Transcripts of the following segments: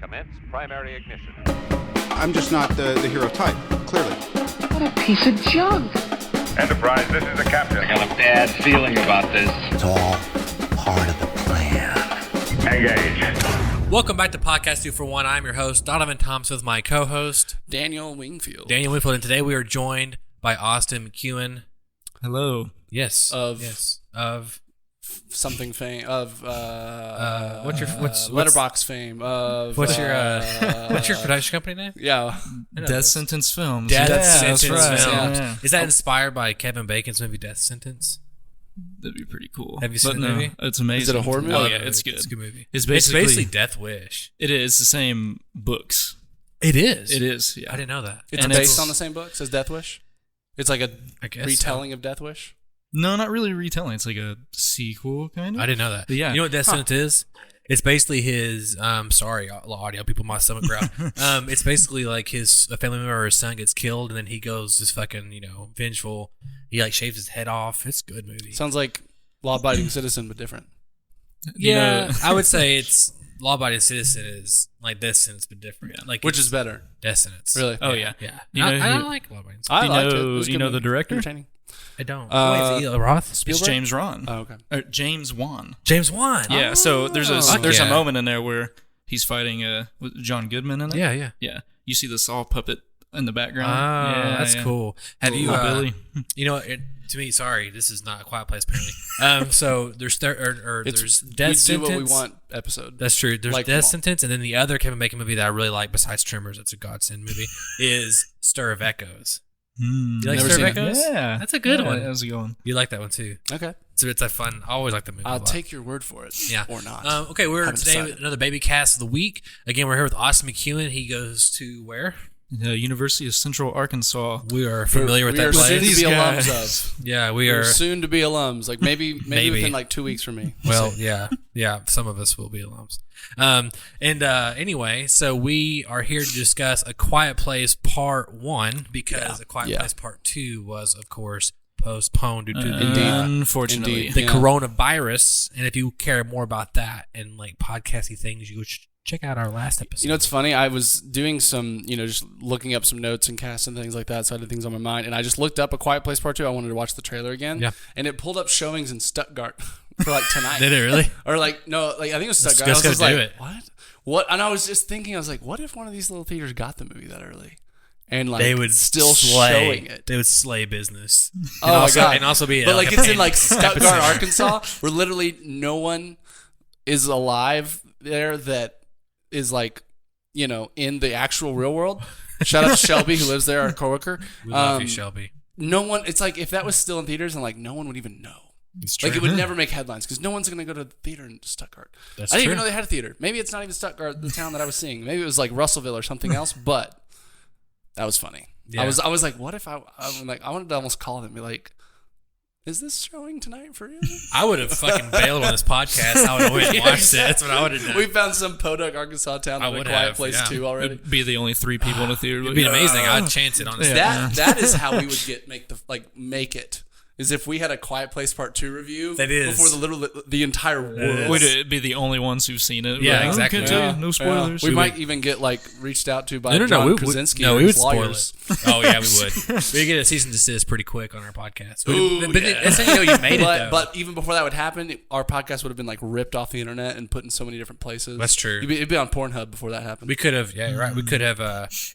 Commence primary ignition. I'm just not the hero type, clearly. What a piece of junk. Enterprise, this is the captain. I got a bad feeling about this. It's all part of the plan. Engage. Welcome back to Podcast 2 for 1. I'm your host, Donovan Thompson, with my co-host, Daniel Wingfield. And today we are joined by Austin McEuen. Hello. Yes. Of Something fame of what's Letterbox fame of what's your production company name? Yeah, Death Sentence Films. Death Sentence that's right. Films. Yeah. Is that inspired by Kevin Bacon's movie Death Sentence? That'd be pretty cool. Have you seen the movie? It's amazing. Is it a horror movie? Oh yeah, it's good. It's a good movie. It's basically Death Wish. It is the same books. It is. It is. Yeah. I didn't know that. it's based on the same books as Death Wish. It's like a retelling of Death Wish. No, not really retelling. It's like a sequel, kind of. I didn't know that. But yeah. You know what Death Sentence is? It's basically his. Sorry, audio people, my stomach growled. It's basically like a family member or his son gets killed, and then he goes just fucking vengeful. He like shaves his head off. It's a good movie. Sounds like Law-Abiding Citizen, but different. Yeah, I would say it's Law-Abiding Citizen is like Death Sentence, but different. Yeah. Like Which is better? Death Sentence. Really? Oh yeah. Yeah. I like Law-Abiding Citizen. I liked it. It know, was a you good know movie. the director? Entertaining. I don't. Uh, Wait, is it Roth? It's Spielberg? James Wan. Oh, okay. Or James Wan. James Wan. Yeah. So there's a yeah. moment in there where he's fighting with John Goodman in it. Yeah. Yeah. You see the saw puppet in the background. Oh, that's cool. Have you, Billy? You know, to me, sorry, this is not a Quiet Place apparently. So there's there's Death We Sentence. do what we want episode. That's true. There's Like Death them all. Sentence, and then the other Kevin Bacon movie that I really like, besides Tremors, that's a godsend movie, is Stir of Echoes. You like Never Stir of seen it. Echoes? Yeah. That's a good one. That was a good one. You like that one too. Okay. So it's a fun. I always like the movie. a I'll lot. take your word for it. Yeah. Or not. Okay, we're Haven't today decided. with another Babycast of the week. Again, we're here with Austin McEuen. He goes to where? The University of Central Arkansas. We are familiar with we that are soon place. to These be guys. alums of. Yeah, we We're are. soon to be alums. Like maybe Maybe. within like 2 weeks from me. Well, yeah. Some of us will be alums. Anyway, so we are here to discuss A Quiet Place Part 1 because A Quiet Place Part 2 was, of course, postponed due to Unfortunately. Indeed. the Yeah. coronavirus. And if you care more about that and like podcasty things, you should check out our last episode. You know, it's funny. I was doing some, just looking up some notes and casts and things like that. So I had things on my mind, and I just looked up A Quiet Place Part 2. I wanted to watch the trailer again. Yeah. And it pulled up showings in Stuttgart for like tonight. Did it really? Or like no, like I think it was Stuttgart. Let's I was go just do like, it. What? And I was just thinking, I was like, what if one of these little theaters got the movie that early, and like They would still slay. showing it? They would slay business. Oh my God. And also be But like it's in like Stuttgart, epicenter. Arkansas, where literally no one is alive there that is like, in the actual real world. Shout out to Shelby who lives there, our coworker. We love you, Shelby. No one. It's like if that was still in theaters, and like no one would even know. It's true. Like it would never make headlines because no one's gonna go to the theater in Stuttgart. That's I didn't true. even know they had a theater. Maybe it's not even Stuttgart, the town that I was seeing. Maybe it was like Russellville or something else. But that was funny. Yeah. I was like, what if I wanted to almost call them and be like, is this showing tonight for you? I would have fucking bailed on this podcast. I would have went and watched it. That's what I would have done. We found some Podunk, Arkansas town I with a would Quiet have, Place yeah. 2 already. It'd be the only 3 people in the theater. It'd be amazing. I'd chance it, honestly. That is how we would make it. Is if we had a Quiet Place Part 2 review That is. before the entire world. We'd be the only ones who've seen it. Yeah, Like, oh, exactly. can't tell you, Yeah. no spoilers. We might even get reached out to by No, John we Krasinski. no, or we would his spoil lawyers. it. Oh yeah, we would. We get a cease and desist pretty quick on our podcast. Ooh, but yeah. that's how you made it. Though. But even before that would happen, our podcast would have been like ripped off the internet and put in so many different places. That's true. It'd be on Pornhub before that happened. we could have. Yeah, you're right. We could have.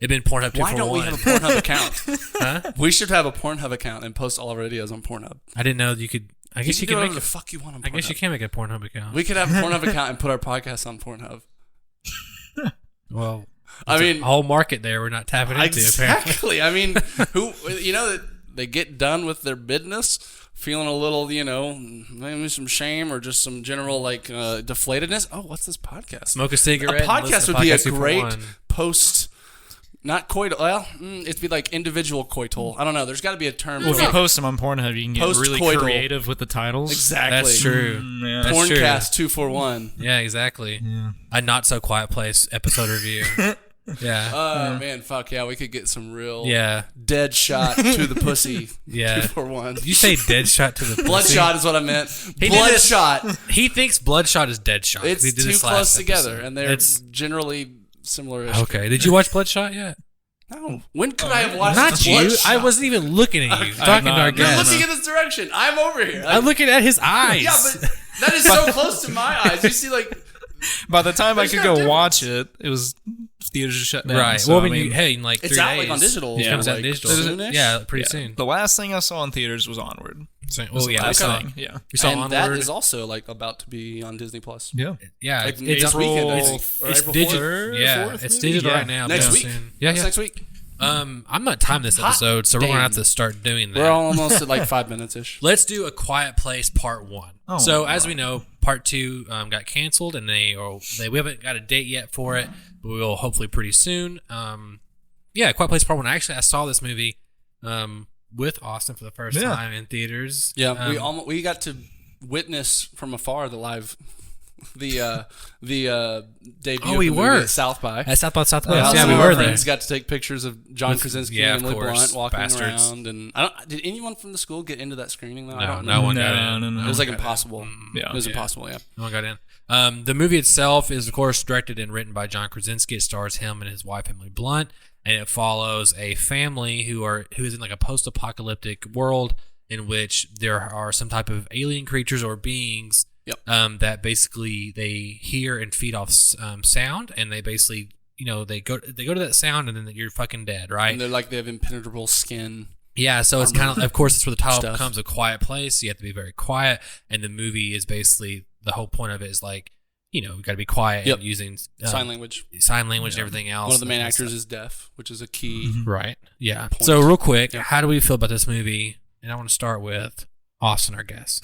It been Pornhub 2 Why for don't we 1. have a Pornhub account? Huh? We should have a Pornhub account and post all of our videos on Pornhub. I didn't know you could. I guess you can can do make. whatever the fuck you want on Pornhub. I guess you can make a Pornhub account. We could have a Pornhub account and put our podcast on Pornhub. Well, I mean, a whole market there we're not tapping into. Apparently. exactly. I mean, who they get done with their business, feeling a little, maybe some shame or just some general deflatedness. Oh, what's this podcast? Smoke a cigarette. A and listen podcast to would be a Podcast 2 for great 1. post. Not coital. Well, it'd be like individual coital. I don't know. There's got to be a term. Well, for if you post them on Pornhub, you can get really Post-coital. creative with the titles. Exactly. That's true. Yeah. That's true. Porncast 241. Yeah, exactly. A not so quiet place episode review. Yeah. Oh man, fuck yeah, we could get some real Yeah. dead shot to the pussy. Yeah. 241. Did you say dead shot to the pussy? Bloodshot is what I meant. He did this- Bloodshot. He thinks bloodshot is dead shot. It's He did too this close last together, episode. and they're It's generally similar. Okay. Did you watch Bloodshot yet? No. When could I have watched Not you. Bloodshot? I wasn't even looking at you. Talking to our You're guest. looking in this direction. I'm over here. I'm looking at his eyes. Yeah, but that is so close to my eyes. You see, like, By the time I There's could no go difference. watch it, it was theaters are shut down. Right. So, Well, I mean, hey, in like 3 it's days. out like on digital. It comes out digital. soonish. Yeah, pretty soon. the last thing I saw in theaters was Onward. So, Was well, the yeah, we last saw, thing. Yeah. we saw And Onward. that is also like about to be on Disney Plus. Yeah. Yeah, Like it's this weekend, I it's, think. Or it's April digital. 4th, Yeah, 4th, it's maybe? digital Yeah. right now. Next but week. soon. Yeah, That's yeah. next week. I'm not timing this episode, so we're gonna have to start doing that. We're almost at like 5 minutes ish. Let's do A Quiet Place Part 1. Oh, so as we know, Part 2 got canceled, and we haven't got a date yet for it, but we will hopefully pretty soon. Yeah, Quiet Place Part 1. Actually, I saw this movie with Austin for the first time in theaters. Yeah, we got to witness from afar the debut Oh, of we the movie were. at South by. At South by Southwest. Also, Yeah, we our were there. friends got to take pictures of John Krasinski yeah, and of Emily course. Blunt walking Bastards. around. And did anyone from the school get into that screening though? I No, don't no one No, got in. no. It was like impossible. Yeah. It was impossible. Yeah. No one got in. The movie itself is, of course, directed and written by John Krasinski. It stars him and his wife Emily Blunt, and it follows a family who is in like a post-apocalyptic world in which there are some type of alien creatures or beings that basically they hear and feed off sound, and they basically they go to that sound, and then you're fucking dead, right? And they're like they have impenetrable skin. Yeah, so it's kind of course, that's where the title Stuff. becomes A Quiet Place. You have to be very quiet, and the movie is basically the whole point of it is like, we got to be quiet and using Sign language. and everything else. One of the main that kind actors stuff. is deaf, which is a key. Right. Yeah. Point. So real quick, Yeah. how do we feel about this movie? And I want to start with Austin, our guest.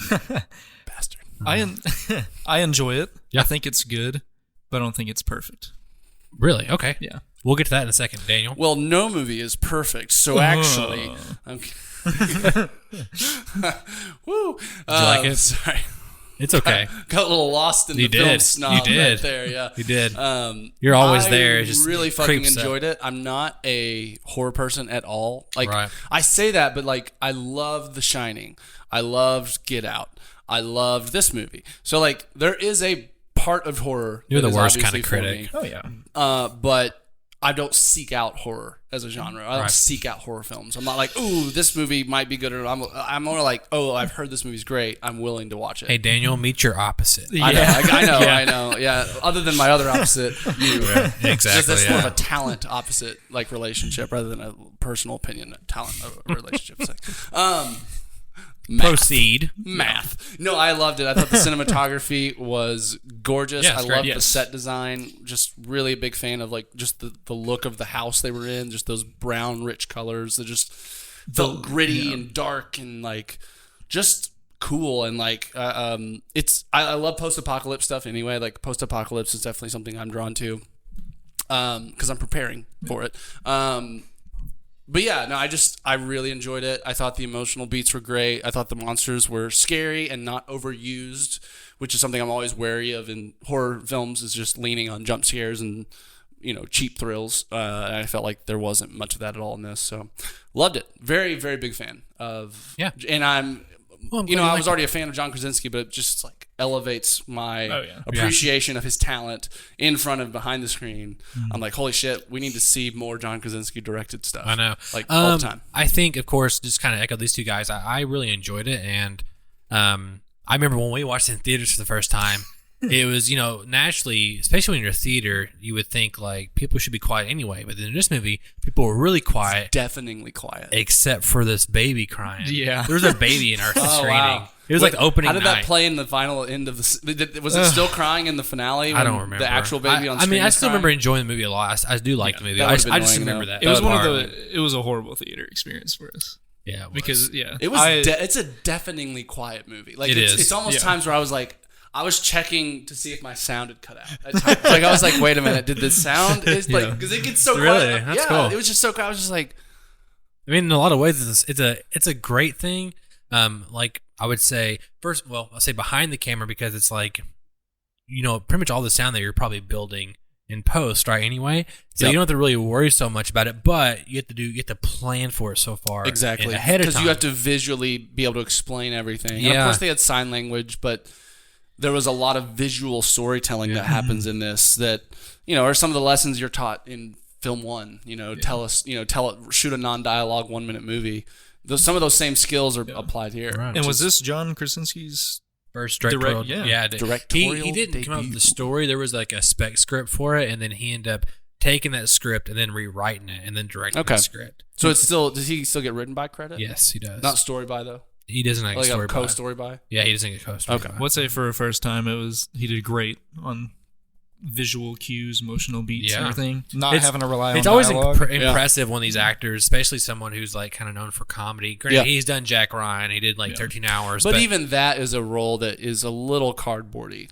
Bastard. I enjoy it. Yeah. I think it's good, but I don't think it's perfect. Really? Okay. Yeah. We'll get to that in a second, Daniel. Well, no movie is perfect, so actually, woo. Did you like it? Sorry, It's okay. got a little lost in You the film did. snob You did. right there. Yeah, You did. Um, You're always I there. It just really fucking creeps up. enjoyed it. I'm not a horror person at all. Like Right. I say that, but like I loved The Shining. I loved Get Out. I loved this movie. So like there is a part of horror. You're that the is worst kind obviously of for critic. me. Oh yeah. But I don't seek out horror as a genre. I don't Right. seek out horror films. I'm not like, ooh, this movie might be good. Or I'm more like, oh, I've heard this movie's great. I'm willing to watch it. Hey, Daniel, meet your opposite. I know, Yeah. I know. Yeah. Other than my other opposite, you. Exactly. Just that's more of Yeah. a talent opposite like relationship rather than a personal opinion talent relationship. It's like, Proceed. math. No, I loved it. I thought the cinematography was gorgeous. Yeah, it's I great, loved the yes. set design. Just really a big fan of like just the look of the house they were in. Just those brown, rich colors. They just felt gritty and dark and like just cool and like it's. I love post-apocalypse stuff anyway. Like post-apocalypse is definitely something I'm drawn to because I'm preparing for it. But yeah, no, I really enjoyed it. I thought the emotional beats were great. I thought the monsters were scary and not overused, which is something I'm always wary of in horror films, is just leaning on jump scares and, cheap thrills. And I felt like there wasn't much of that at all in this. So loved it. Very, very big fan of. Yeah. And I'm Well, I'm you glad know, you I liked was already a fan of John Krasinski, but it just like elevates my Oh, yeah. appreciation of his talent in front of behind the screen. I'm like, holy shit, we need to see more John Krasinski directed stuff. I know. Like all the time. I think, of course, just kind of echo these two guys. I really enjoyed it, and I remember when we watched it in theaters for the first time. It was, naturally, especially when you're in a theater, you would think like people should be quiet anyway. But in this movie, people were really quiet, Deafeningly quiet. except for this baby crying. Yeah. there was a baby in our screening. Wow. It was like the opening How did night. that play in the final end of the? Was it still crying in the finale? I don't when remember. The actual baby on screen. I mean, I was still crying? remember enjoying the movie a lot. I do like the movie. that I would've been just annoying, remember though. that. It was one of part. it was a horrible theater experience for us. Yeah, it was. Because It was. I- It's a deafeningly quiet movie. Like It it's, is. It's almost Yeah. times where I was like, I was checking to see if my sound had cut out. At times. Like I was like, wait a minute, did the sound? Is like because it gets so Really? quiet. That's yeah, cool. it was just so quiet. I was just like, I mean, in a lot of ways, it's a great thing. Like I would say I'll say behind the camera because it's like, pretty much all the sound that you're probably building in post, right? Anyway, so you don't have to really worry so much about it, but you have to plan for it so far exactly ahead of time. because you have to visually be able to explain everything. And Yeah. of course, they had sign language, but there was a lot of visual storytelling that happens in this that, are some of the lessons you're taught in film one, shoot a non-dialogue 1 minute movie. Some of those same skills are applied here. Right. And was this John Krasinski's first directorial? Directorial He didn't come up with the story. There was like a spec script for it, and then he ended up taking that script and then rewriting it and then directing the script. So does he still get written by credit? Yes, he does. Not story by though. He doesn't get story a by. co-story by. Yeah, he doesn't get co-story by. I would say for a first time, he did great on visual cues, emotional beats, and everything. Not having to rely on It's always dialogue. impressive when these actors, especially someone who's like kind of known for comedy. Granted, he's done Jack Ryan. He did like 13 Hours. But even that is a role that is a little cardboardy.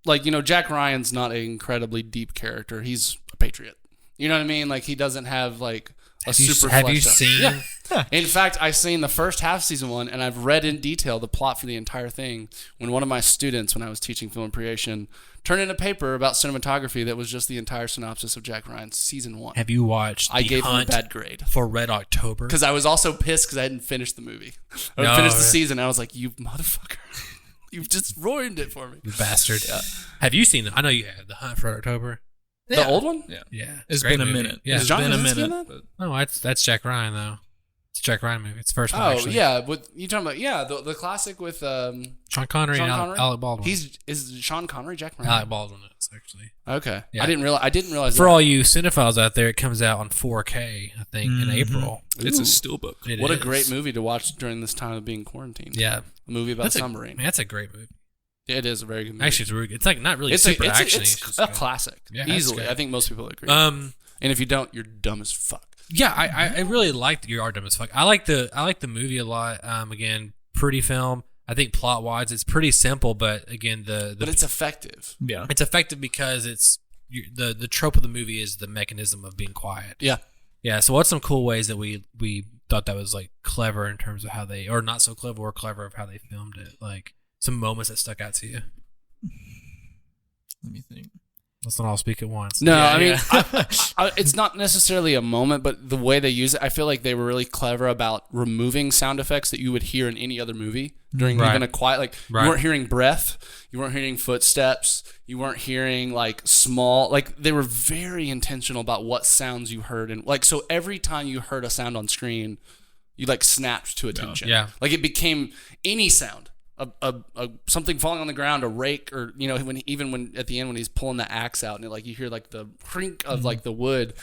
Like, Jack Ryan's not an incredibly deep character. He's a patriot. You know what I mean? Like, he doesn't have like a super. Have you fleshed out- seen? Yeah. In fact, I've seen the first half of season 1, and I've read in detail the plot for the entire thing. When one of my students, when I was teaching film creation, turned in a paper about cinematography that was just the entire synopsis of Jack Ryan's season 1. Have you watched? I The gave him a Hunt bad grade for Red October because I was also pissed because I hadn't finished the movie. I No, finished the right. season. I was like, "You motherfucker, you've just ruined it for me." You bastard. Have you seen? I know you have The Hunt for Red October. The old one? Yeah, It's great been a movie. minute. Yeah, It's John been a Krasinski in minute. that? But no, that's Jack Ryan though. It's a Jack Ryan movie. It's the first one. Oh actually. yeah, with you talking about the classic with Sean Connery Sean and Connery? Alec Baldwin. Is Sean Connery Jack Ryan? Alec Baldwin is actually. Okay, Yeah. I didn't realize For that. all you cinephiles out there, it comes out on 4K, I think, in April. it's Ooh. a steelbook. It What a is. great movie to watch during this time of being quarantined. Yeah, a movie about that's a submarine. Man, that's a great movie. It is a very good movie. Actually, it's really good. It's like not really it's super it's action. It's a classic. Yeah, it's easily. good. I think most people agree. Um, and if you don't, you're dumb as fuck. yeah, I really like You Are Dumb as Fuck. I like the movie a lot. Again, pretty film. I think plot wise, it's pretty simple, but again, But it's effective. Yeah. it's effective because the trope of the movie is the mechanism of being quiet. Yeah. Yeah. So what's some cool ways that we thought that was like clever in terms of how they, or not so clever or clever of how they filmed it? Like some moments that stuck out to you. Let me think. Let's not all speak at once. No, Yeah, I mean, yeah. it's not necessarily a moment, but the way they use it, I feel like they were really clever about removing sound effects that you would hear in any other movie during Right. even a quiet, like Right. you weren't hearing breath, you weren't hearing footsteps, you weren't hearing like small, like they were very intentional about what sounds you heard. And like, so every time you heard a sound on screen, you like snapped to attention. Yeah. Like it became any sound. A something falling on the ground, a rake, or when at the end when he's pulling the axe out and like you hear like the crink of like the wood,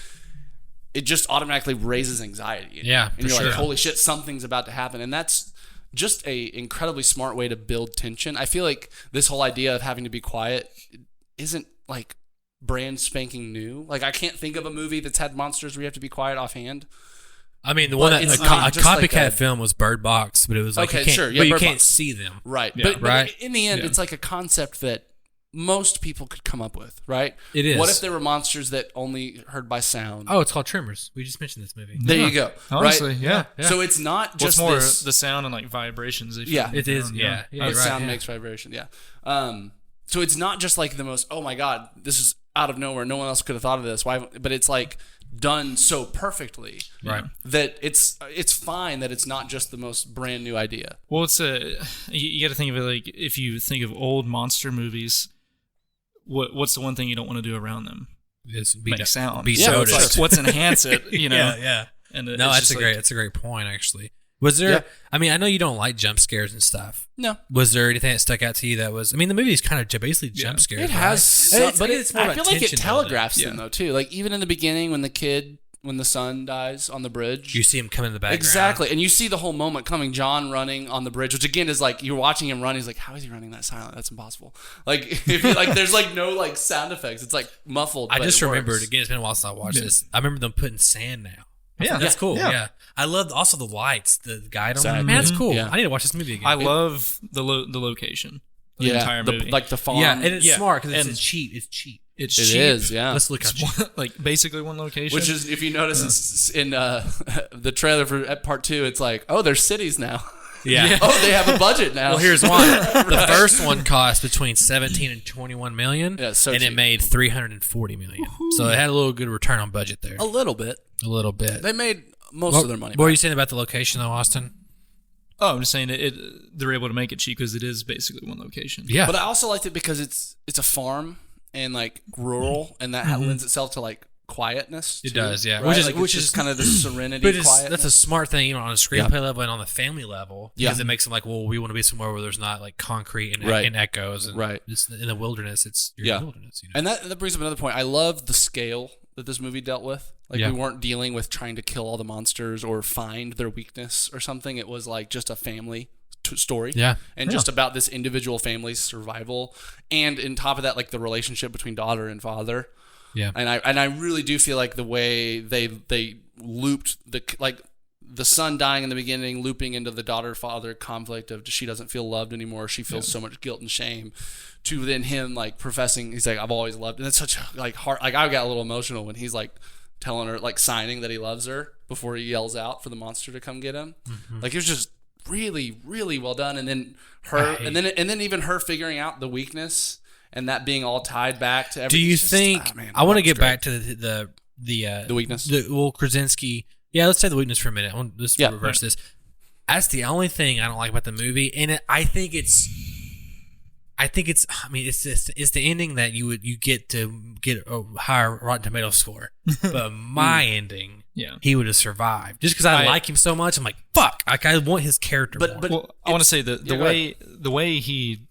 it just automatically raises anxiety. Yeah, and for you're like, sure. holy shit, something's about to happen, and that's just a incredibly smart way to build tension. I feel like this whole idea of having to be quiet isn't like brand spanking new. Like I can't think of a movie that's had monsters where you have to be quiet offhand. I mean, the one that it's a not just copycat like a- film was Bird Box, but it was like Okay, you can't, sure, yeah, but you Bird can't Box. see them. Right. Yeah. But Right. in the end, Yeah. it's like a concept that most people could come up with, right? It is. What if there were monsters that only heard by sound? Oh, it's called Tremors. We just mentioned this movie. There you go. Honestly, right? yeah. So it's not What's just more, this. the sound and like vibrations. If Yeah. It is. Yeah. the Yeah. Right, sound yeah. makes vibration. Yeah. So it's not just like the most. Oh my God, this is out of nowhere. No one else could have thought of this. Why? But it's like done so perfectly, Right. that it's fine that it's not just the most brand new idea. Well, you got to think of it like if you think of old monster movies, what's the one thing you don't want to do around them? It's Make sound. Be Yeah, soda. it's like- Let's enhance it, you know? Yeah. Yeah. And No, it's that's just that's a great point. Actually, was there? Yeah. I mean, I know you don't like jump scares and stuff. No. Was there anything that stuck out to you that was? I mean, the movie is kind of basically jump scares. It has, right? some, but it's more I about feel like it tension telegraphs building. them though too. Like even in the beginning when the son dies on the bridge, You see him come in the background. exactly, and you see the whole moment coming. John running on the bridge, which again is like you're watching him run. He's like, how is he running that silent? That's impossible. Like if you, like there's like no like sound effects. It's like muffled. I but just it remembered works. again. It's been a while since I watched this. I remember them putting sand now. Yeah. That's cool. Yeah. Yeah. I love also the lights, the guide on. Exactly. Man, that's cool. Yeah. I need to watch this movie again. I love the location. The Yeah, entire movie. like the farm. yeah, and it's Yeah. smart because And- it's cheap. It's cheap. it's It cheap. is, yeah. Let's look how cheap. Like basically one location. Which is, if you notice in the trailer for part 2, it's like, oh, there's cities now. Yeah. Oh, they have a budget now. Well, here's one. The first one cost between 17 and 21 million, Yeah, so and it cheap. made 340 million. So it had a little good return on budget there. a little bit. A little bit. They made most of their money. What were back. you saying about the location, though, Austin? Oh, I'm just saying they're able to make it cheap because it is basically one location. Yeah. But I also liked it because it's a farm and like rural, and that lends itself to like quietness. It too, does, yeah. right? Which is kind of the serenity. But quietness. that's a smart thing, you know, on a screenplay level and on the family level, because it makes them like, well, we want to be somewhere where there's not like concrete and echoes, and it's in the wilderness. You're in the wilderness, you know? And that brings up another point. I love the scale that this movie dealt with. Like we weren't dealing with trying to kill all the monsters or find their weakness or something. It was like just a family story, and just about this individual family's survival, and on top of that, like the relationship between daughter and father. Yeah, and I really do feel like the way they looped the son dying in the beginning, looping into the daughter-father conflict of she doesn't feel loved anymore, she feels so much guilt and shame, to then him like professing he's like, I've always loved, and it's such like hard. Like I got a little emotional when he's like telling her, like signing that he loves her before he yells out for the monster to come get him. Like it was just really, really well done. And then and then even her figuring out the weakness. And that being all tied back to everything. Do you think? I want to get back to the weakness. Krasinski. Yeah, let's take the weakness for a minute. Let's reverse this. That's the only thing I don't like about the movie, and I think it's. I mean, it's the ending that you get to get a higher Rotten Tomatoes score, but my ending, he would have survived just because I like him so much. I'm like, fuck, like I want his character. But well, I want to say the way he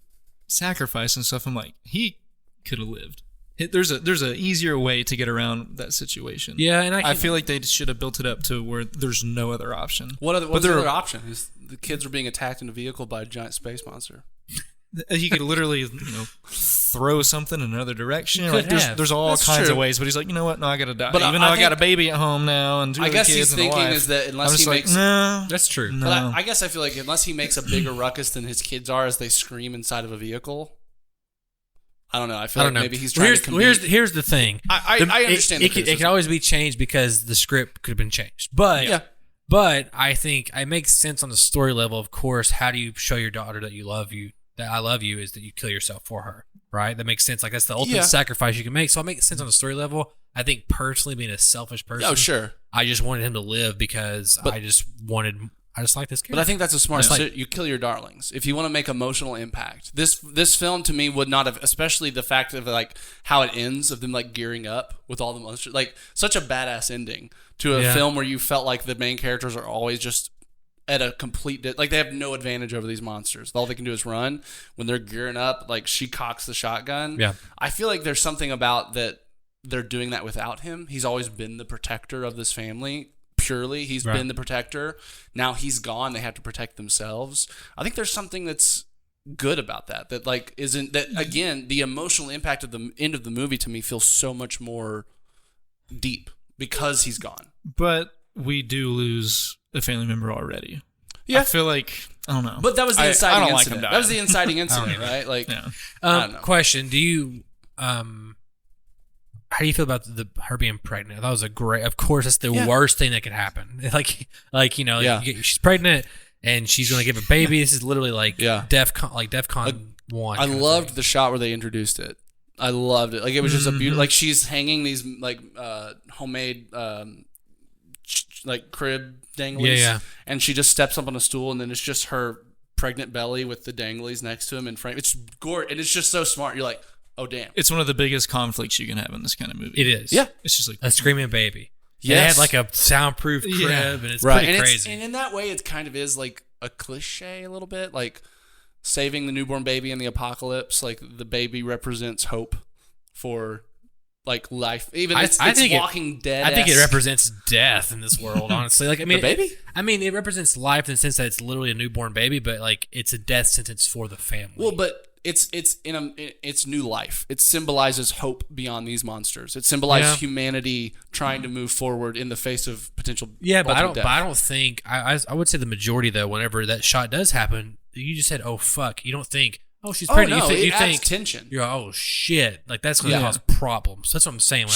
sacrifice and stuff, I'm like, he could have lived. There's a easier way to get around that situation. Yeah, and I feel like they should have built it up to where there's no other option. What's the other option? Is the kids are being attacked in a vehicle by a giant space monster. He could literally, throw something in another direction. Like there's all kinds of ways, but he's like, you know what? No, I gotta die. But even though I got a baby at home now and two I guess kids he's and a thinking wife, is that unless he like, makes no, that's true. No. But I guess I feel like unless he makes a bigger ruckus than his kids are as they scream inside of a vehicle. I don't know. I feel like maybe he's trying to compete. Here's the thing. I understand. It can always be changed because the script could have been changed. But I think it makes sense on the story level. Of course, how do you show your daughter that I love you is that you kill yourself for her, right? That makes sense. Like that's the ultimate sacrifice you can make. So it makes sense on the story level. I think personally, being a selfish person, I just wanted him to live because I just like this character. But I think that's a smart. You kill your darlings if you want to make emotional impact. This film to me would not have, especially the fact of like how it ends of them like gearing up with all the monsters, like such a badass ending to a film where you felt like the main characters are always just at a complete like they have no advantage over these monsters. All they can do is run. When they're gearing up, like she cocks the shotgun. Yeah, I feel like there's something about that they're doing that without him. He's always been the protector of this family. Purely, he's been the protector. Now he's gone. They have to protect themselves. I think there's something that's good about that. That like isn't that again the emotional impact of the end of the movie to me feels so much more deep because he's gone. But we do lose a family member already. Yeah, I feel like I don't know. But that was the inciting incident. Like that was the inciting incident, right? Like, yeah. I don't know. Question: do you how do you feel about her being pregnant? That was a great. Of course, that's the worst thing that could happen. She's pregnant and she's going to give a baby. This is literally like DEFCON 1. I loved the shot where they introduced it. I loved it. Like it was just a beautiful. Like she's hanging these like homemade like crib danglies, and she just steps up on a stool, and then it's just her pregnant belly with the danglies next to him in frame. It's gorgeous, and it's just so smart. You're like, oh damn! It's one of the biggest conflicts you can have in this kind of movie. It is. Yeah, it's just like a screaming baby. Yeah, it had like a soundproof crib, and it's pretty crazy. And in that way, it kind of is like a cliche a little bit, like saving the newborn baby in the apocalypse. Like the baby represents hope for like life. Even it's Walking Dead. I think it represents death in this world. Honestly, like I mean, the baby. It represents life in the sense that it's literally a newborn baby, but like it's a death sentence for the family. Well, but it's new life. It symbolizes hope beyond these monsters. It symbolizes humanity trying to move forward in the face of potential. Yeah, but I don't think I would say the majority though. Whenever that shot does happen, you just said, "Oh fuck!" You don't think, "Oh, she's pregnant." No, you adds think tension. You're oh shit! Like that's going to cause problems. That's what I'm saying when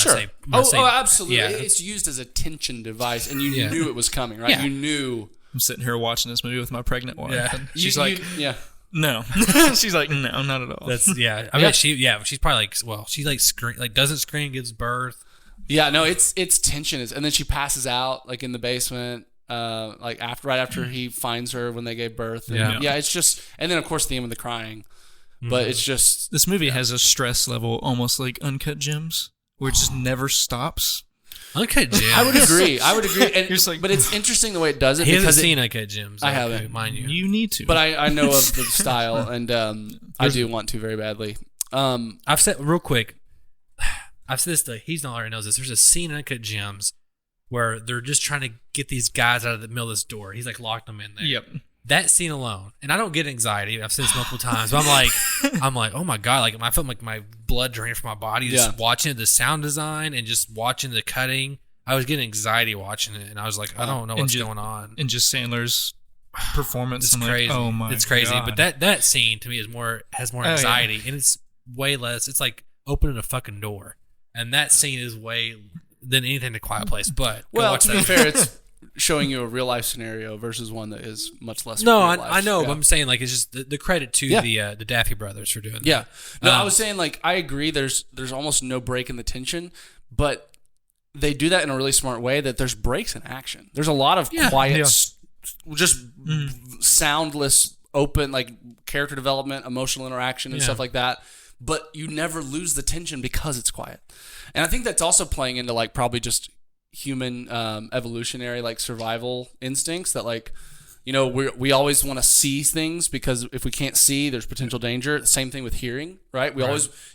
I say. Absolutely. Yeah. It's used as a tension device, and you knew it was coming, right? Yeah. You knew. I'm sitting here watching this movie with my pregnant wife. Yeah. And she's like, no. She's like, no, not at all. That's I mean, she's probably like, well, she like doesn't scream, gives birth. Yeah, no, it's tension and then she passes out like in the basement, like right after he finds her when they gave birth. And Yeah. it's just, and then of course the end of the crying, but it's just This movie has a stress level almost like Uncut Gems, where it just never stops. Uncut Gems. I would agree. And, You're just like- but it's interesting the way it does it He hasn't because seen Uncut Gems. I haven't. mind you. You need to. but I know of the style, and I do want to very badly. I've said real quick. I've said this to he's not already knows this. There's a scene in Uncut Gems where they're just trying to get these guys out of the middle of this door. He's like locked them in there. Yep. That scene alone, and I don't get anxiety. I've said this multiple times, but I'm like, oh my god! Like I felt like my blood drained from my body just watching the sound design and just watching the cutting. I was getting anxiety watching it, and I was like, I don't know what's going on. And just Sandler's performance. It's I'm crazy. Like, oh my! It's crazy. God. But that scene to me has more anxiety, and it's way less. It's like opening a fucking door, and that scene is way than anything in A Quiet Place. But Well, to be fair, it's showing you a real life scenario versus one that is much less. No, real I life. know, Yeah. but I'm saying like it's just the credit to the Daffy brothers for doing that. Yeah. No, I was saying like I agree. There's almost no break in the tension, but they do that in a really smart way. That there's breaks in action. There's a lot of quiet, just soundless, open like character development, emotional interaction, and stuff like that. But you never lose the tension because it's quiet. And I think that's also playing into like probably just human evolutionary like survival instincts that like we always want to see things because if we can't see there's potential danger. Same thing with hearing, right?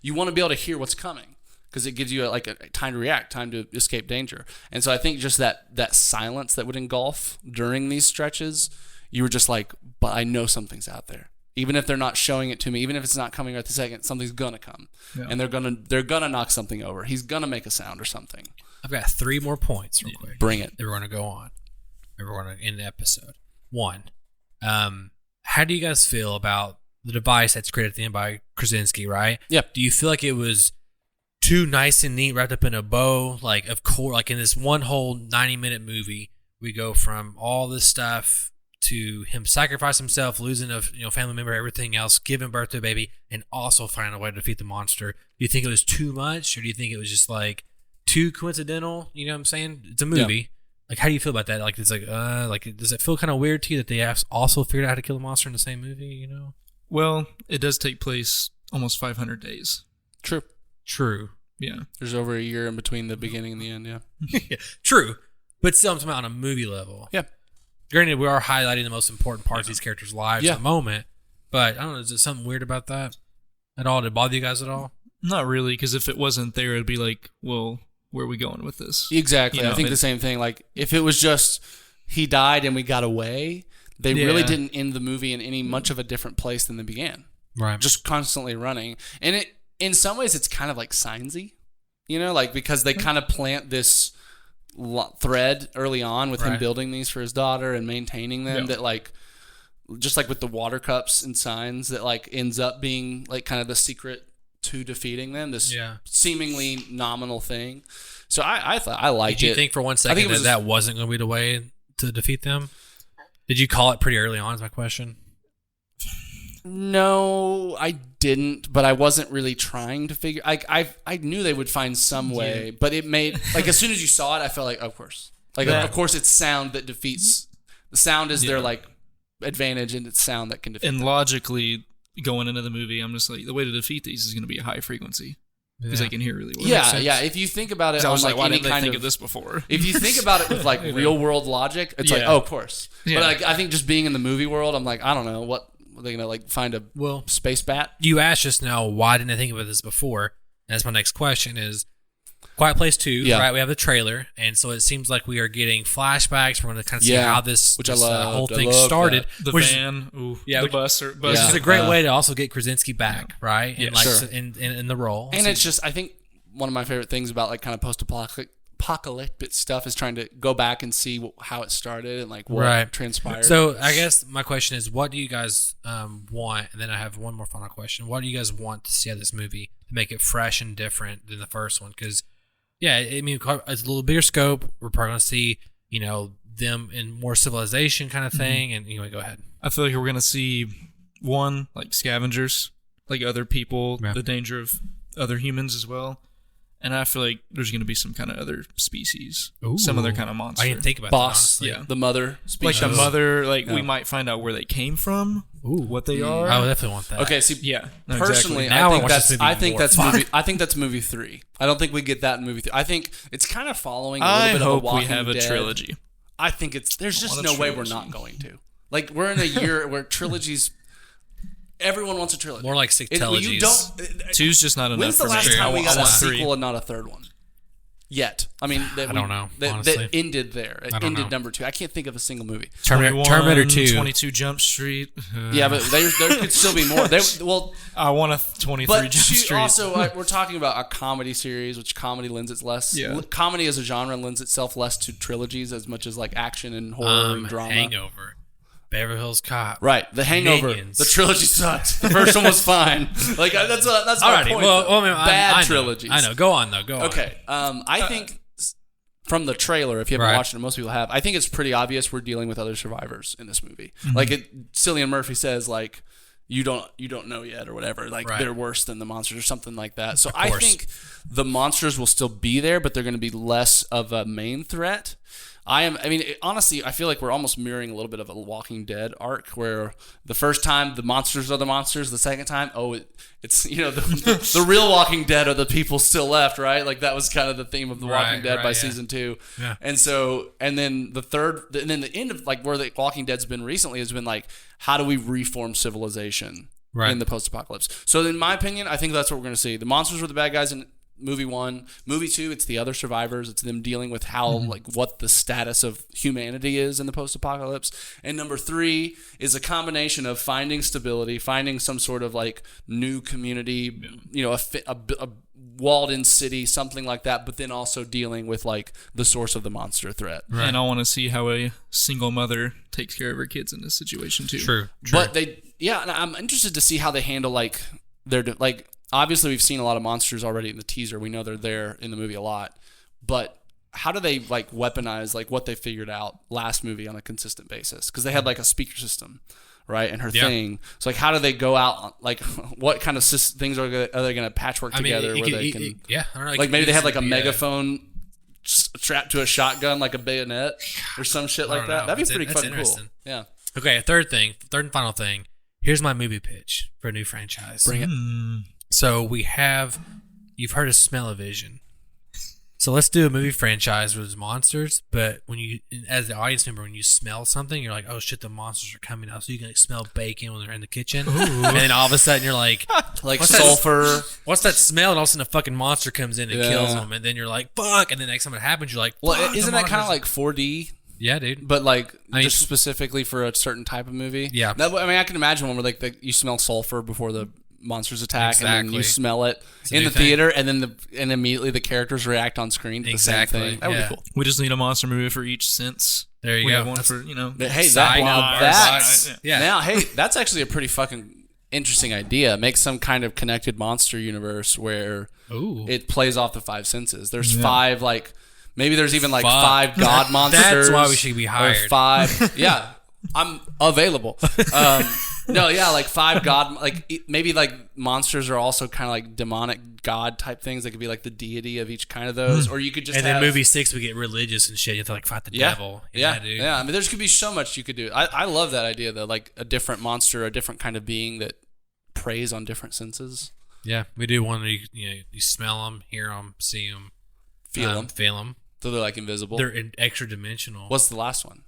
You want to be able to hear what's coming because it gives you a time to react, time to escape danger. And so I think just that silence that would engulf during these stretches, you were just like, but I know something's out there. Even if they're not showing it to me, even if it's not coming right this second, something's gonna come, and they're gonna knock something over. He's gonna make a sound or something. I've got 3 more points real quick. Bring it. That we're going to go on. We're going to end the episode. 1, how do you guys feel about the device that's created at the end by Krasinski, right? Yep. Do you feel like it was too nice and neat, wrapped up in a bow? Like, of course, like in this one whole 90-minute movie, we go from all this stuff to him sacrifice himself, losing a family member, everything else, giving birth to a baby, and also finding a way to defeat the monster. Do you think it was too much, or do you think it was just like too coincidental? You know what I'm saying? It's a movie. Yeah. Like, how do you feel about that? Like, it's like does it feel kind of weird to you that they also figured out how to kill the monster in the same movie? You know? Well, it does take place almost 500 days. True. Yeah. There's over a year in between the beginning and the end. Yeah. True. But still, I'm talking about on a movie level. Yeah. Granted, we are highlighting the most important parts of these characters' lives at the moment. But I don't know. Is there something weird about that at all? Did it bother you guys at all? Not really, because if it wasn't there, it'd be like, well, where are we going with this? Exactly. I think the same thing. Like, if it was just he died and we got away, they really didn't end the movie in any much of a different place than they began. Right. Just constantly running. And it, in some ways, it's kind of like Signsy, like because they kind of plant this thread early on with him building these for his daughter and maintaining them that like, just like with the water cups and signs that like ends up being like kind of the secret to defeating them, this seemingly nominal thing. So I thought I liked it. Did you think for one second that wasn't going to be the way to defeat them? Did you call it pretty early on is my question? No, I didn't, but I wasn't really trying to figure. I knew they would find some way, but it made like as soon as you saw it, I felt like, of course, of course, it's sound that defeats. The sound is their like advantage, and it's sound that can defeat. And logically, going into the movie, I'm just like, the way to defeat these is going to be a high frequency because I can hear really well. Yeah. If you think about it, I was on like, why any didn't they kind think of this before? If you think about it with like real world logic, it's like, oh, of course. Yeah. But like, I think just being in the movie world, I'm like, I don't know what are they gonna like find a space bat. You asked just now, why didn't I think about this before? And that's my next question is Quiet Place 2, right? We have the trailer, and so it seems like we are getting flashbacks. We're going to kind of see how this whole thing started. The van, the bus. Which is a great way to also get Krasinski back, right? And in the role. And it's just, I think one of my favorite things about like kind of post-apocalyptic stuff is trying to go back and see how it started and like what transpired. So I guess my question is, what do you guys want? And then I have one more final question. What do you guys want to see out of this movie to make it fresh and different than the first one? Because I mean, it's a little bigger scope. We're probably going to see, them in more civilization kind of thing. And anyway, go ahead. I feel like we're going to see like scavengers, like other people, the danger of other humans as well. And I feel like there's going to be some kind of other species, Ooh. some other kind of monster. I didn't think about Boss, that, honestly. Yeah. the mother species. Like the mother, like we might find out where they came from, what they are. I would definitely want that. Okay, see, Yeah, no, personally, exactly. Now I I think watch this that's movie I think more. that's Fuck. movie. I think that's movie 3. I don't think we get that in movie 3. I think it's kind of following a little I bit hope of a Walking we have a Dead. trilogy. I think it's. There's just want a no way we're trilogy. not going to. Like we're in a year where trilogies. Everyone wants a trilogy. More like You sextologies. don't. Two's just not enough When's for the last me. time we got a want three. sequel and not a third one? Yet, I mean, I don't know, That honestly. ended there. It I don't ended know. number 2. I can't think of a single movie. Terminator 2. 22 Jump Street. Yeah, but there could still be more. Well, I want a 23 but Jump she Street. also we're talking about a comedy series, which comedy lends its less. Yeah. Comedy as a genre lends itself less to trilogies as much as like action and horror and drama. Hangover. Beverly Hills Cop. Right, The Hangover. Minions. The trilogy sucked. The first one was fine. Like that's my Alrighty. point. Well, though. I mean, Bad I know. trilogies. I know. Go on, though. Go on. Okay. I think from the trailer, if you haven't Right. watched it, most people have. I think it's pretty obvious we're dealing with other survivors in this movie. Like Cillian Murphy says, like you don't know yet or whatever. Like Right. they're worse than the monsters or something like that. So I course. think the monsters will still be there, but they're going to be less of a main threat. Honestly, I feel like we're almost mirroring a little bit of a Walking Dead arc where the first time the monsters are the monsters, the second time, it's the real Walking Dead are the people still left, right? Like that was kind of the theme of the Walking Dead by season 2. Yeah. And then the end of like where the Walking Dead's been recently has been like, how do we reform civilization in the post-apocalypse? So in my opinion, I think that's what we're going to see. The monsters were the bad guys in movie 1. Movie 2, it's the other survivors. It's them dealing with how like what the status of humanity is in the post-apocalypse. And number 3 is a combination of finding stability, finding some sort of like new community, a walled-in city, something like that, but then also dealing with like the source of the monster threat. Right. And I want to see how a single mother takes care of her kids in this situation too. True. But and I'm interested to see how they handle like obviously we've seen a lot of monsters already in the teaser. We know they're there in the movie a lot. But how do they like weaponize like what they figured out last movie on a consistent basis? Because they had like a speaker system, right? And her thing. So like how do they go out? Like what kind of things are they going to patchwork together where they can? I don't know. Like maybe they have like a megaphone strapped to a shotgun, like a bayonet or some shit like that. That'd be pretty fucking cool. Yeah. Okay, a third and final thing. Here's my movie pitch for a new franchise. Bring it. So you've heard of Smell-O-Vision. So let's do a movie franchise where there's monsters, but when you, as the audience member, when you smell something, you're like, oh shit, the monsters are coming out. So you can like smell bacon when they're in the kitchen. And then all of a sudden you're like Like what's sulfur. What's that smell? And all of a sudden a fucking monster comes in and Yeah. kills them. And then you're like, fuck. And then next time it happens, you're like, Well, fuck, isn't the that kind of monsters- like 4D? Yeah, dude. But like mean, just specifically for a certain type of movie? Yeah. I can imagine one where like you smell sulfur before the monsters attack and then you Exactly. smell it in new the thing. theater and then immediately the characters react on screen to Exactly. the same thing. That would Yeah. be cool. We just need a monster movie for each sense. There you we go. have one That's- for Hey, Cyanide. that's Yeah. now hey, that's actually a pretty fucking interesting idea. Make some kind of connected monster universe where Ooh. it plays off the 5 senses. There's 5 like maybe there's even like Fuck. 5 god monsters. That's why we should be or hired. 5 yeah. I'm available. No, yeah, like 5 god, like maybe like monsters are also kind of like demonic god type things. They could be like the deity of each kind of those, or you could just And have, then movie 6, we get religious and shit. You have to like fight the devil. Yeah, dude. yeah. I mean, there's could be so much you could do. I love that idea though, like a different monster, a different kind of being that preys on different senses. Yeah, we do one where you smell them, hear them, see them, Feel them. feel them. So they're like invisible. They're extra dimensional. What's the last one?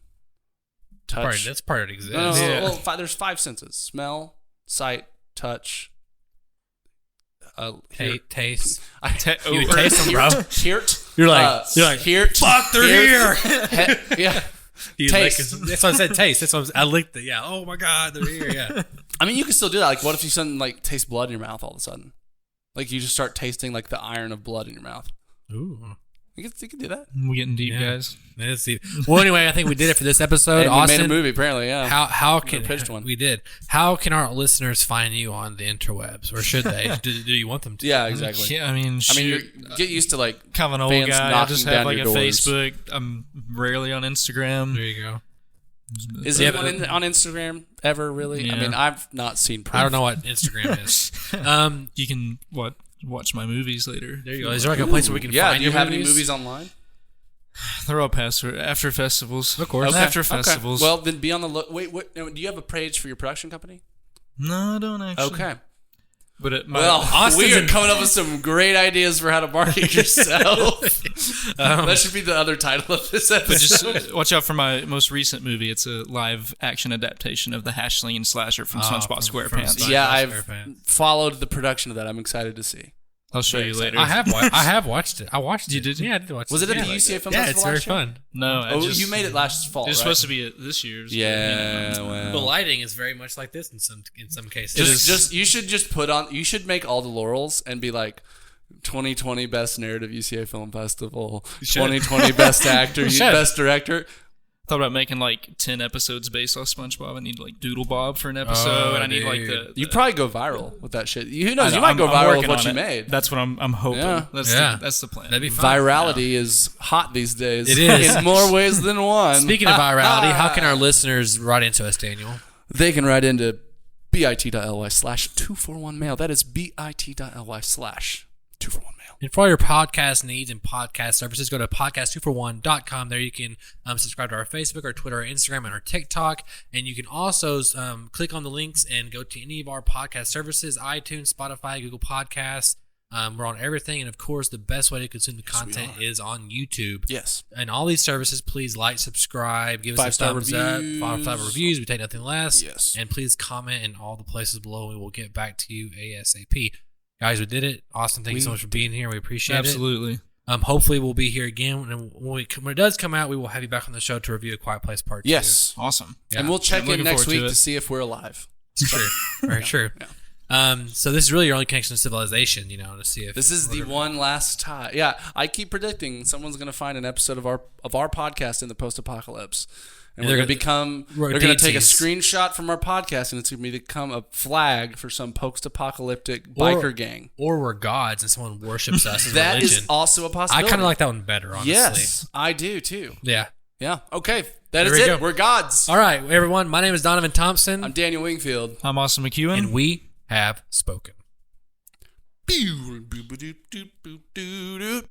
Touch. That's part that exists. No, Yeah. well, there's 5 senses: smell, sight, touch. Taste. You would taste them, bro. Heart. You're like, heart. fuck, they're here. Yeah. You Taste. that's why I said taste. That's why I licked it. Yeah. Oh my god, they're here. Yeah. I mean, you can still do that. Like, what if you suddenly like taste blood in your mouth all of a sudden? Like, you just start tasting like the iron of blood in your mouth. Ooh. You can do that. We're getting deep, Yeah. guys. Let's see. Well, anyway, I think we did it for this episode. Hey, we Austin, made a movie, apparently. Yeah. How can pitched one. we did? How can our listeners find you on the interwebs, or should they? do you want them to? Yeah, exactly. Yeah, I mean, you get used to like kind of an old fans guy. I knocking just down have like your a doors. Facebook. I'm rarely on Instagram. There you go. Is Yeah, anyone on Instagram ever really? I Yeah. mean, I've not seen proof. I don't know what Instagram is. You can watch my movies later. There you go. Is there like a place where we can Yeah, find do you your have any movies? movies online? They're all past after festivals. Of course. Okay, After okay. festivals. Well, then be on the look. Wait, what? Do you have a page for your production company? No, I don't actually. Okay. But Well, we are coming up with some great ideas for how to market yourself. That should be the other title of this episode. But just watch out for my most recent movie. It's a live action adaptation of the Hashling slasher from SpongeBob SquarePants. Yeah, I've followed the production of that. I'm excited to see. I'll show you later. I have watched it. I watched it. You did? Yeah, I did watch it. Was it at Yeah. the UCA Film Yeah, Festival it's very last year? fun. No, You made it last fall, It was right? supposed to be this year's. Yeah, The well. lighting is very much like this in some cases. You should just put on. You should make all the laurels and be like, 2020 Best Narrative UCA Film Festival, 2020 Best Actor, Best Director. Thought about making like 10 episodes based off SpongeBob. I need like Doodle Bob for an episode, and I need like the. You probably go viral with that shit. Who knows? I know, You might go I'm viral with working what on you it. made. That's what I'm hoping. Yeah. That's the plan. That'd be fun. Virality is hot these days. It is. In more ways than one. Speaking of virality, how can our listeners write into us, Daniel? They can write into bit.ly/241mail. That is bit.ly/241mail. And for all your podcast needs and podcast services, go to podcast241.com. There you can subscribe to our Facebook, our Twitter, our Instagram, and our TikTok. And you can also click on the links and go to any of our podcast services, iTunes, Spotify, Google Podcasts. We're on everything. And, of course, the best way to consume the content is on YouTube. Yes. And all these services, please like, subscribe, give us a 5-star thumbs reviews. up. 5 reviews. We take nothing less. Yes. And please comment in all the places below. We will get back to you ASAP. Guys, we did it. Austin, thank you so much for being here. We appreciate Absolutely. it. Hopefully, we'll be here again. And when it does come out, we will have you back on the show to review A Quiet Place Part 2. Yes. Awesome. Yeah. And we'll check I'm in looking next forward to week to it. see if we're alive. It's true. Very true. Yeah. So this is really your only connection to civilization, to see if... This is the one last time. Yeah, I keep predicting someone's going to find an episode of our podcast in the post-apocalypse. And they're they're going to take a deities. screenshot from our podcast, and it's going to become a flag for some post-apocalyptic biker gang. Or we're gods and someone worships us as That religion. is also a I possibility. kind of like that one better, honestly. Yes, I do too. Yeah. Yeah. Okay. That There is we it. go. We're gods. All right, everyone. My name is Donovan Thompson. I'm Daniel Wingfield. I'm Austin McEuen. and we have spoken. Pew, boop, boop, doop, doop, doop, doop.